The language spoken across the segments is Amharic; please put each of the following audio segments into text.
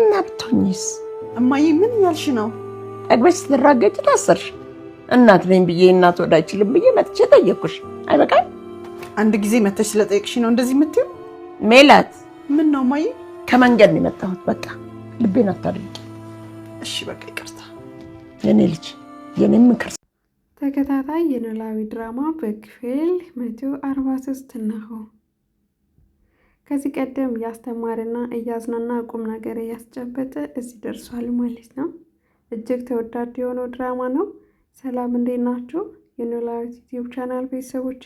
እናብቶኝስ እማዬ ምን ያልሽ ነው? ጠግበሽ ስትራገጭ ታሰርሽ። እናት ነኝ ብዬ እናት ወደ አይችልም ብዬ መጥቼ ጠየቅኩሽ። አይበቃል? አንድ ጊዜ መተሽ ስለጠየቅሽ ነው እንደዚህ የምትይው? ሜላት ምን ነው እማዬ? ከመንገድ ነው የመጣሁት። በቃ ልቤን አታድርጊ። እሺ በቃ ይቅርታ። የኔ ልጅ የኔ ምክር ተከታታይ የኖላዊ ድራማ በክፍል 143 ነው። ከዚህ ቀደም እያስተማረና እያዝናና ቁም ነገር እያስጨበጠ እዚህ ደርሷል ማለት ነው። እጅግ ተወዳጅ የሆነው ድራማ ነው። ሰላም እንዴት ናችሁ? የኖላዊ ዩቲዩብ ቻናል ቤተሰቦቼ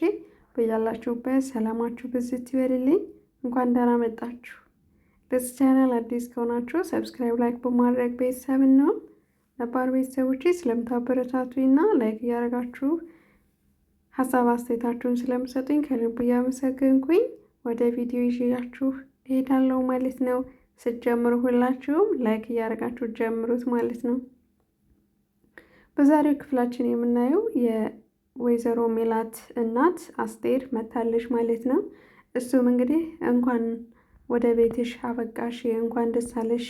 በያላችሁበት ሰላማችሁ ብዝት ይበልልኝ። እንኳን ደህና መጣችሁ። ለዚህ ቻናል አዲስ ከሆናችሁ ሰብስክራይብ፣ ላይክ በማድረግ ቤተሰብ ነው። ነባር ቤተሰቦቼ ስለምታበረታቱኝና ላይክ እያደረጋችሁ ሀሳብ አስተያየታችሁን ስለምሰጡኝ ከልብ እያመሰገንኩኝ ወደ ቪዲዮ ይዤላችሁ እሄዳለሁ ማለት ነው። ስትጀምሩ ሁላችሁም ላይክ እያደረጋችሁ ጀምሩት ማለት ነው። በዛሬው ክፍላችን የምናየው የወይዘሮ ሜላት እናት አስቴር መታለች ማለት ነው። እሱም እንግዲህ እንኳን ወደ ቤትሽ አበቃሽ፣ እንኳን ደስ አለሽ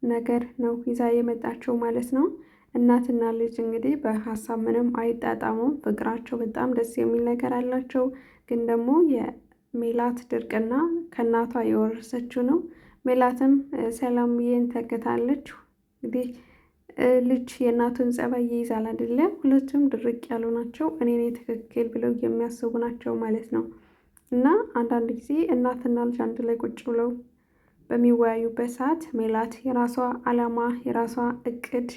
ነገር ነው ይዛ የመጣቸው ማለት ነው። እናትና ልጅ እንግዲህ በሀሳብ ምንም አይጣጣሙም። ፍቅራቸው በጣም ደስ የሚል ነገር አላቸው። ግን ደግሞ የሜላት ድርቅና ከእናቷ የወረሰችው ነው። ሜላትም ሰላምዬን ተከታለች። እንግዲህ ልጅ የእናቱን ጸባይ ይይዛል አይደለ? ሁለቱም ድርቅ ያሉ ናቸው። እኔ ትክክል ብለው የሚያስቡ ናቸው ማለት ነው። እና አንዳንድ ጊዜ እናትና ልጅ አንድ ላይ ቁጭ ብለው በሚወያዩበት ሰዓት ሜላት የራሷ ዓላማ የራሷ እቅድ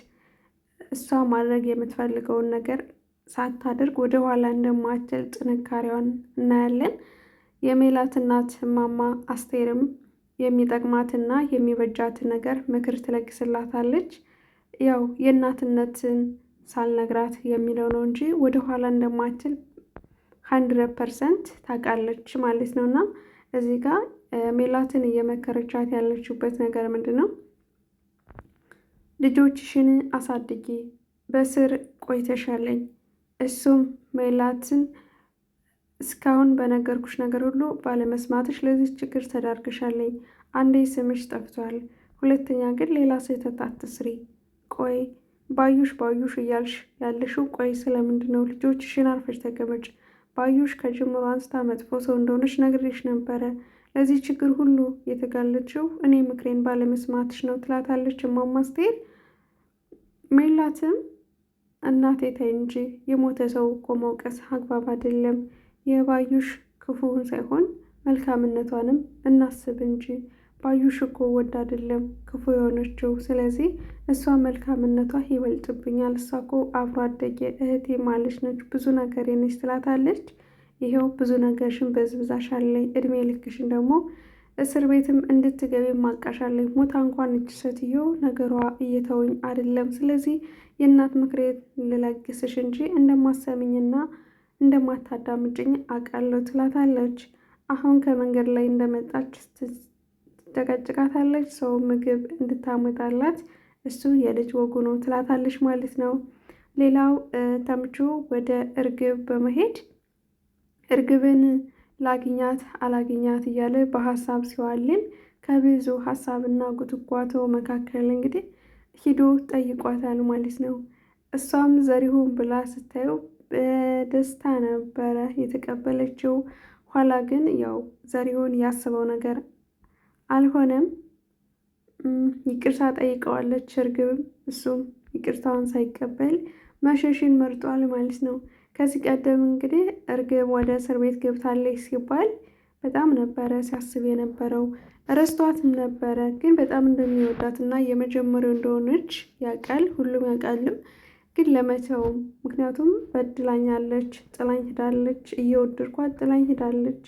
እሷ ማድረግ የምትፈልገውን ነገር ሳታደርግ ወደ ኋላ እንደማትል ጥንካሬዋን እናያለን። የሜላት እናት እማማ አስቴርም የሚጠቅማትና የሚበጃትን ነገር ምክር ትለግስላታለች። ያው የእናትነትን ሳልነግራት የሚለው ነው እንጂ ወደ ኋላ እንደማትል 100% ታውቃለች ማለት ነው። እና እዚህ ጋር ሜላትን እየመከረቻት ያለችበት ነገር ምንድን ነው? ልጆችሽን አሳድጊ፣ በስር ቆይተሻለኝ። እሱም ሜላትን እስካሁን በነገርኩሽ ነገር ሁሉ ባለመስማትሽ ለዚህ ችግር ተዳርገሻለኝ። አንዴ ስምሽ ጠፍቷል፣ ሁለተኛ ግን ሌላ ስህተት አትስሪ። ቆይ ባዩሽ ባዩሽ እያልሽ ያለሽው ቆይ ስለምንድን ነው? ልጆችሽን አርፈሽ ተቀመጭ። ባዩሽ ከጅምሮ አንስታ መጥፎ ሰው እንደሆነች ነግሬሽ ነበረ። ለዚህ ችግር ሁሉ የተጋለችው እኔ ምክሬን ባለመስማትሽ ነው ትላታለች እማማ አስቴር። ሜላትም እናቴ ተይ እንጂ የሞተ ሰው እኮ መውቀስ አግባብ አይደለም። የባዩሽ ክፉውን ሳይሆን መልካምነቷንም እናስብ እንጂ ባዩሽ እኮ ወድ አይደለም ክፉ የሆነችው። ስለዚህ እሷ መልካምነቷ ይበልጥብኛል። እሷ እኮ አብሮ አደጌ እህቴ ማለች ነች፣ ብዙ ነገር ነች ትላታለች። ይሄው ብዙ ነገርሽን በዝብዛሻለኝ፣ እድሜ ልክሽን ደግሞ እስር ቤትም እንድትገቢ ማቃሻለኝ። ሞታ እንኳን እጅ ሴትዮ ነገሯ እየተውኝ አይደለም። ስለዚህ የእናት ምክሬ ልለግስሽ እንጂ እንደማሰምኝና እንደማታዳምጭኝ አውቃለሁ ትላታለች። አሁን ከመንገድ ላይ እንደመጣች ትጨቀጭቃታለች። ሰው ምግብ እንድታመጣላት እሱ የልጅ ወጉ ነው ትላታለች ማለት ነው። ሌላው ተምቹ ወደ እርግብ በመሄድ እርግብን ላግኛት አላግኛት እያለ በሀሳብ ሲዋልን ከብዙ ሀሳብና ጉትጓቶ መካከል እንግዲህ ሂዶ ጠይቋታል ማለት ነው። እሷም ዘሪሁን ብላ ስታየው በደስታ ነበረ የተቀበለችው። ኋላ ግን ያው ዘሪሁን ያስበው ነገር አልሆነም። ይቅርታ ጠይቀዋለች እርግብም፣ እሱም ይቅርታውን ሳይቀበል መሸሽን መርጧል ማለት ነው። ከዚህ ቀደም እንግዲህ እርግብ ወደ እስር ቤት ገብታለች ሲባል በጣም ነበረ ሲያስብ የነበረው። ረስቷትም ነበረ፣ ግን በጣም እንደሚወዳትና የመጀመሪያው እንደሆነች ያውቃል፣ ሁሉም ያውቃልም። ግን ለመተውም ምክንያቱም በድላኛለች፣ ጥላኝ ሄዳለች፣ እየወደድኳት ጥላኝ ሄዳለች።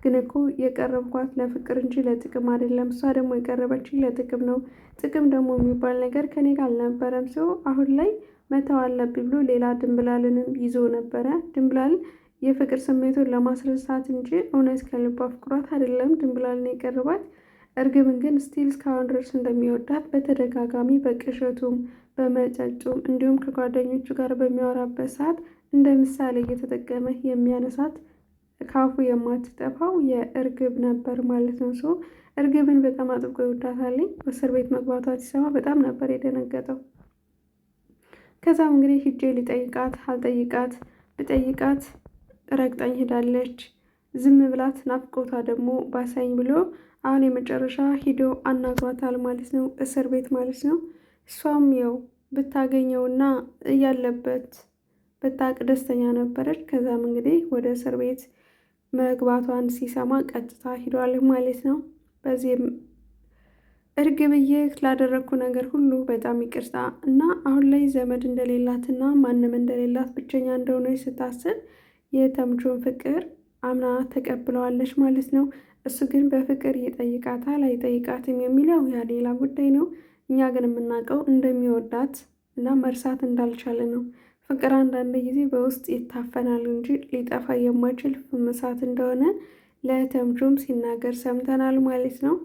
ግን እኮ የቀረብኳት ለፍቅር እንጂ ለጥቅም አይደለም። እሷ ደግሞ የቀረበችኝ ለጥቅም ነው። ጥቅም ደግሞ የሚባል ነገር ከኔ ጋር አልነበረም። ሰው አሁን ላይ መተው አለብኝ ብሎ ሌላ ድንብላልንም ይዞ ነበረ። ድንብላል የፍቅር ስሜቱን ለማስረሳት እንጂ እውነት ከልቧ ፍቅሯት አይደለም ድንብላልን የቀረባት። እርግብን ግን ስቲል እስካሁን ድረስ እንደሚወዳት በተደጋጋሚ በቅዠቱም በመጠጡም እንዲሁም ከጓደኞቹ ጋር በሚያወራበት ሰዓት እንደ ምሳሌ እየተጠቀመ የሚያነሳት ካፉ የማትጠፋው የእርግብ ነበር ማለት ነው። ሰው እርግብን በጣም አጥብቆ ይወዳታለኝ። በእስር ቤት መግባቷ ሲሰማ በጣም ነበር የደነገጠው። ከዛም እንግዲህ ሂጄ ሊጠይቃት አልጠይቃት ብጠይቃት ረግጣኝ ሄዳለች። ዝም ብላት ናፍቆቷ ደግሞ ባሳኝ ብሎ አሁን የመጨረሻ ሂዶ አናግሯታል ማለት ነው፣ እስር ቤት ማለት ነው። እሷም ያው ብታገኘውና እያለበት ብታቅ ደስተኛ ነበረች። ከዛም እንግዲህ ወደ እስር ቤት መግባቷን ሲሰማ ቀጥታ ሂዷል ማለት ነው። በዚህም እርግብዬ ላደረግኩ ነገር ሁሉ በጣም ይቅርታ እና አሁን ላይ ዘመድ እንደሌላትና ማንም እንደሌላት ብቸኛ እንደሆነች ስታስብ የተምቹን ፍቅር አምና ተቀብለዋለች ማለት ነው። እሱ ግን በፍቅር ይጠይቃታል አይጠይቃትም የሚለው ያ ሌላ ጉዳይ ነው። እኛ ግን የምናውቀው እንደሚወዳት እና መርሳት እንዳልቻለ ነው። ፍቅር አንዳንድ ጊዜ በውስጥ ይታፈናል እንጂ ሊጠፋ የማይችል ፍምሳት እንደሆነ ለተምቹም ሲናገር ሰምተናል ማለት ነው።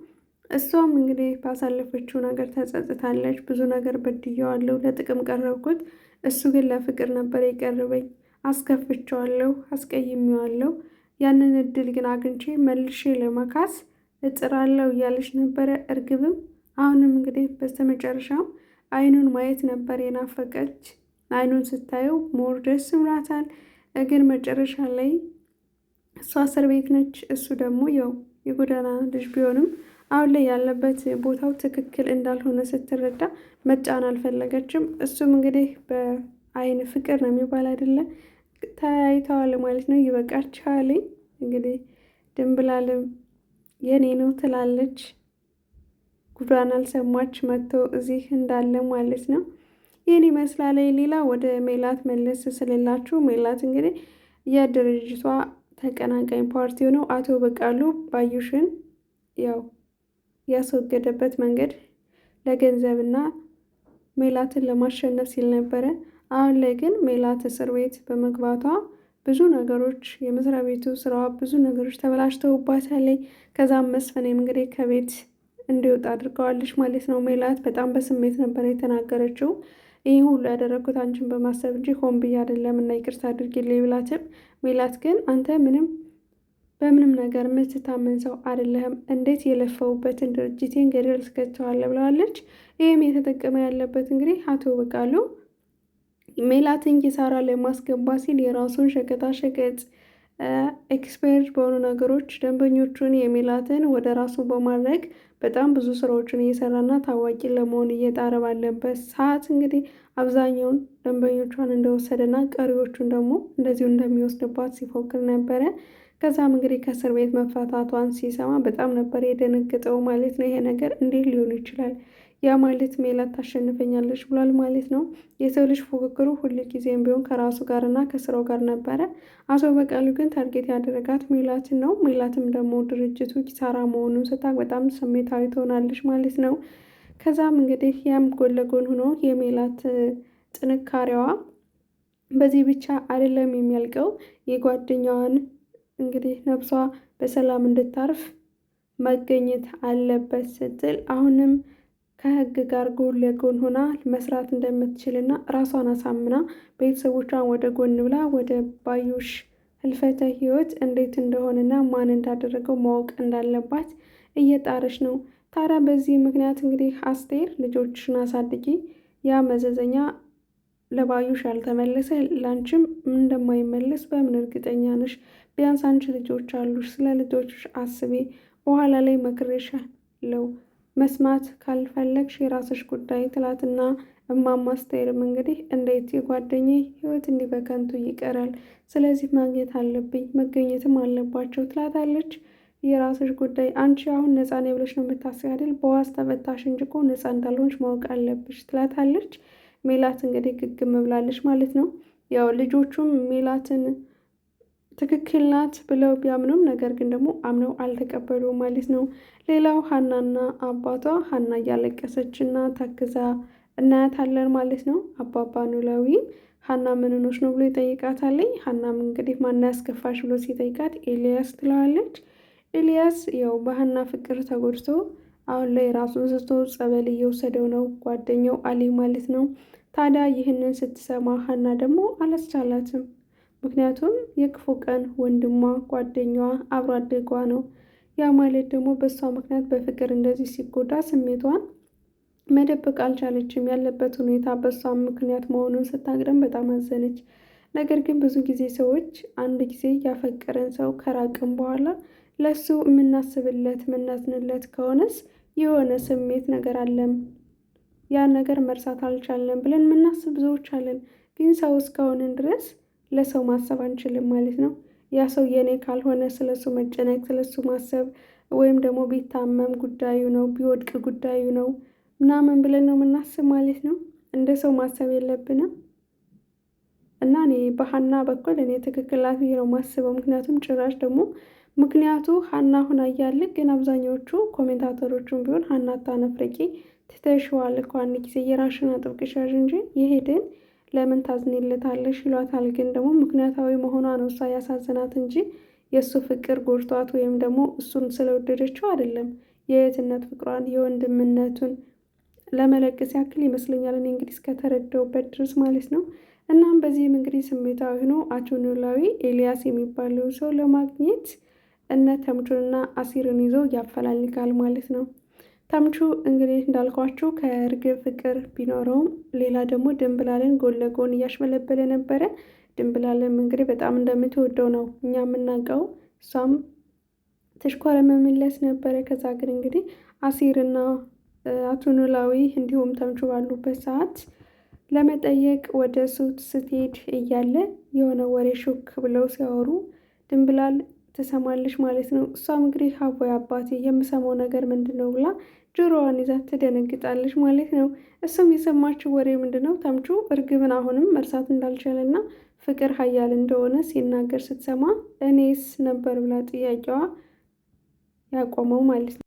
እሷም እንግዲህ ባሳለፈችው ነገር ተጸጽታለች። ብዙ ነገር በድየዋለሁ፣ ለጥቅም ቀረብኩት፣ እሱ ግን ለፍቅር ነበር የቀረበኝ፣ አስከፍቼዋለሁ፣ አስቀይሜዋለሁ፣ ያንን እድል ግን አግኝቼ መልሼ ለመካስ እጥራለሁ እያለች ነበረ። እርግብም አሁንም እንግዲህ በስተመጨረሻም አይኑን ማየት ነበር የናፈቀች። አይኑን ስታየው ሞር ደስ ብሏታል። ግን መጨረሻ ላይ እሷ እስር ቤት ነች፣ እሱ ደግሞ ያው የጎዳና ልጅ ቢሆንም አሁን ላይ ያለበት ቦታው ትክክል እንዳልሆነ ስትረዳ መጫን አልፈለገችም። እሱም እንግዲህ በአይን ፍቅር ነው የሚባል አይደለ፣ ተያይተዋል ማለት ነው። ይበቃችኋል እንግዲህ ድንብላልም የኔ ነው ትላለች። ጉዷን አልሰማች መጥቶ እዚህ እንዳለ ማለት ነው። ይህን ይመስላል። ሌላ ወደ ሜላት መለስ ስለላችሁ ሜላት እንግዲህ የድርጅቷ ተቀናቃኝ ፓርቲ ሆነው አቶ በቃሉ ባዩሽን ያው ያስወገደበት መንገድ ለገንዘብና ሜላትን ለማሸነፍ ሲል ነበረ። አሁን ላይ ግን ሜላት እስር ቤት በመግባቷ ብዙ ነገሮች የመስሪያ ቤቱ ስራዋ ብዙ ነገሮች ተበላሽተውባታል። ከዛም መስፍኔም እንግዲህ ከቤት እንዲወጣ አድርገዋለች ማለት ነው። ሜላት በጣም በስሜት ነበር የተናገረችው። ይህ ሁሉ ያደረግኩት አንቺን በማሰብ እንጂ ሆን ብዬ አይደለም እና ይቅርታ አድርጊልኝ ብላትም፣ ሜላት ግን አንተ በምንም ነገር የምትታመን ሰው አይደለህም፣ እንዴት የለፈውበትን ድርጅቴን ገደል እስከተዋለ ብለዋለች። ይህም የተጠቀመ ያለበት እንግዲህ አቶ በቃሉ ሜላትን ኪሳራ ላይ ማስገባ ሲል የራሱን ሸቀጣሸቀጥ ኤክስፐርት በሆኑ ነገሮች ደንበኞቹን የሜላትን ወደ ራሱ በማድረግ በጣም ብዙ ስራዎችን እየሰራና ታዋቂ ለመሆን እየጣረ ባለበት ሰዓት እንግዲህ አብዛኛውን ደንበኞቿን እንደወሰደና ቀሪዎቹን ደግሞ እንደዚሁ እንደሚወስድባት ሲፎክር ነበረ። ከዛም እንግዲህ ከእስር ቤት መፈታቷን ሲሰማ በጣም ነበር የደነገጠው ማለት ነው። ይሄ ነገር እንዴት ሊሆን ይችላል? ያ ማለት ሜላት ታሸንፈኛለች ብሏል ማለት ነው። የሰው ልጅ ፉክክሩ ሁል ጊዜም ቢሆን ከራሱ ጋር እና ከስራው ጋር ነበረ። አቶ በቃሉ ግን ታርጌት ያደረጋት ሜላትን ነው። ሜላትም ደግሞ ድርጅቱ ኪሳራ መሆኑን ስታውቅ በጣም ስሜታዊ ትሆናለች ማለት ነው። ከዛም እንግዲህ ያም ጎን ለጎን ሆኖ የሜላት ጥንካሬዋ በዚህ ብቻ አይደለም የሚያልቀው። የጓደኛዋን እንግዲህ ነፍሷ በሰላም እንድታርፍ መገኘት አለበት ስትል አሁንም ከህግ ጋር ጎን ለጎን ሆና መስራት እንደምትችልና ራሷን አሳምና ቤተሰቦቿን ወደ ጎን ብላ ወደ ባዩሽ ህልፈተ ህይወት እንዴት እንደሆነና ማን እንዳደረገው ማወቅ እንዳለባት እየጣረች ነው። ታዲያ በዚህ ምክንያት እንግዲህ አስቴር ልጆችሽን አሳድጊ፣ ያ መዘዘኛ ለባዩሽ ያልተመለሰ ላንቺም እንደማይመለስ በምን እርግጠኛ ነሽ? ቢያንስ አንቺ ልጆች አሉሽ፣ ስለ ልጆችሽ አስቤ፣ በኋላ ላይ መክሬሻለሁ፣ መስማት ካልፈለግሽ የራስሽ ጉዳይ ትላትና እማማ አስቴርም እንግዲህ እንዴት የጓደኛዬ ህይወት እንዲህ በከንቱ ይቀራል? ስለዚህ ማግኘት አለብኝ፣ መገኘትም አለባቸው ትላታለች። የራስሽ ጉዳይ፣ አንቺ አሁን ነፃ ነኝ ብለሽ ነው የምታስቢ አይደል? በዋስ ተፈታሽ እንጂ እኮ ነፃ እንዳልሆንሽ ማወቅ አለብሽ ትላታለች። ሜላት እንግዲህ ግግም ብላለች ማለት ነው። ያው ልጆቹም ሜላትን ትክክል ናት ብለው ቢያምኑም ነገር ግን ደግሞ አምነው አልተቀበሉ ማለት ነው። ሌላው ሀናና አባቷ፣ ሀና እያለቀሰችና ታክዛ እናያታለን ማለት ነው። አባባ ኖላዊ ሀና ምን ሆነሽ ነው ብሎ ይጠይቃታለኝ። ሀናም እንግዲህ ማን ያስከፋሽ ብሎ ሲጠይቃት ኤልያስ ትለዋለች። ኤልያስ ያው በሀና ፍቅር ተጎድቶ አሁን ላይ ራሱን ስቶ ጸበል እየወሰደው ነው፣ ጓደኛው አሊ ማለት ነው። ታዲያ ይህንን ስትሰማ ሀና ደግሞ አላስቻላትም። ምክንያቱም የክፉ ቀን ወንድሟ፣ ጓደኛዋ፣ አብሮ አደጓ ነው። ያ ማለት ደግሞ በእሷ ምክንያት በፍቅር እንደዚህ ሲጎዳ ስሜቷን መደበቅ አልቻለችም። ያለበት ሁኔታ በእሷ ምክንያት መሆኑን ስታግረም በጣም አዘነች። ነገር ግን ብዙ ጊዜ ሰዎች አንድ ጊዜ ያፈቀረን ሰው ከራቅም በኋላ ለሱ የምናስብለት የምናዝንለት ከሆነስ የሆነ ስሜት ነገር አለም ያን ነገር መርሳት አልቻለም ብለን የምናስብ ብዙዎች አለን። ግን ሰው እስከሆንን ድረስ ለሰው ማሰብ አንችልም ማለት ነው። ያ ሰው የኔ ካልሆነ ስለሱ መጨነቅ ስለሱ ማሰብ ወይም ደግሞ ቢታመም ጉዳዩ ነው፣ ቢወድቅ ጉዳዩ ነው ምናምን ብለን ነው የምናስብ ማለት ነው። እንደ ሰው ማሰብ የለብንም እና እኔ በሀና በኩል እኔ ትክክል ናት ብዬ ነው የማስበው። ምክንያቱም ጭራሽ ደግሞ ምክንያቱ ሀና ሁና እያለ ግን አብዛኛዎቹ ኮሜንታተሮቹም ቢሆን ሀና አታነፍርቂ ትተሽዋል እኮ አንድ ጊዜ የራሽን አጥብቅሻዥ እንጂ የሄድን ለምን ታዝኒለታለሽ ይሏታል። ግን ደግሞ ምክንያታዊ መሆኗ ነው እሷ ያሳዝናት እንጂ የእሱ ፍቅር ጎድቷት ወይም ደግሞ እሱን ስለወደደችው አይደለም። የእህትነት ፍቅሯን የወንድምነቱን ለመለገስ ያክል ይመስለኛል እኔ እንግዲህ እስከተረዳውበት ድረስ ማለት ነው። እናም በዚህም እንግዲህ ስሜታዊ ሆኖ አቶ ኖላዊ ኤልያስ የሚባለው ሰው ለማግኘት እነ ተምቹንና አሲርን ይዞ ያፈላልጋል ማለት ነው። ተምቹ እንግዲህ እንዳልኳቸው ከእርግብ ፍቅር ቢኖረውም ሌላ ደግሞ ድንብላልን ጎን ለጎን እያሽበለበለ ነበረ። ድንብላልን እንግዲህ በጣም እንደምትወደው ነው እኛ የምናውቀው። እሷም ትሽኮረመምለት ነበረ። ከዛ ግን እንግዲህ አሲርና አቶ ኖላዊ እንዲሁም ተምቹ ባሉበት ሰዓት ለመጠየቅ ወደ እሱ ስትሄድ እያለ የሆነ ወሬ ሹክ ብለው ሲያወሩ ድንብላል ትሰማለች ማለት ነው። እሷም እንግዲህ አቦይ አባቴ የምሰማው ነገር ምንድን ነው ብላ ጆሮዋን ይዛ ትደነግጣለች ማለት ነው። እሱም የሰማችው ወሬ ምንድን ነው? ተምቹ እርግብን አሁንም መርሳት እንዳልቻለና ፍቅር ኃያል እንደሆነ ሲናገር ስትሰማ እኔስ ነበር ብላ ጥያቄዋ ያቆመው ማለት ነው።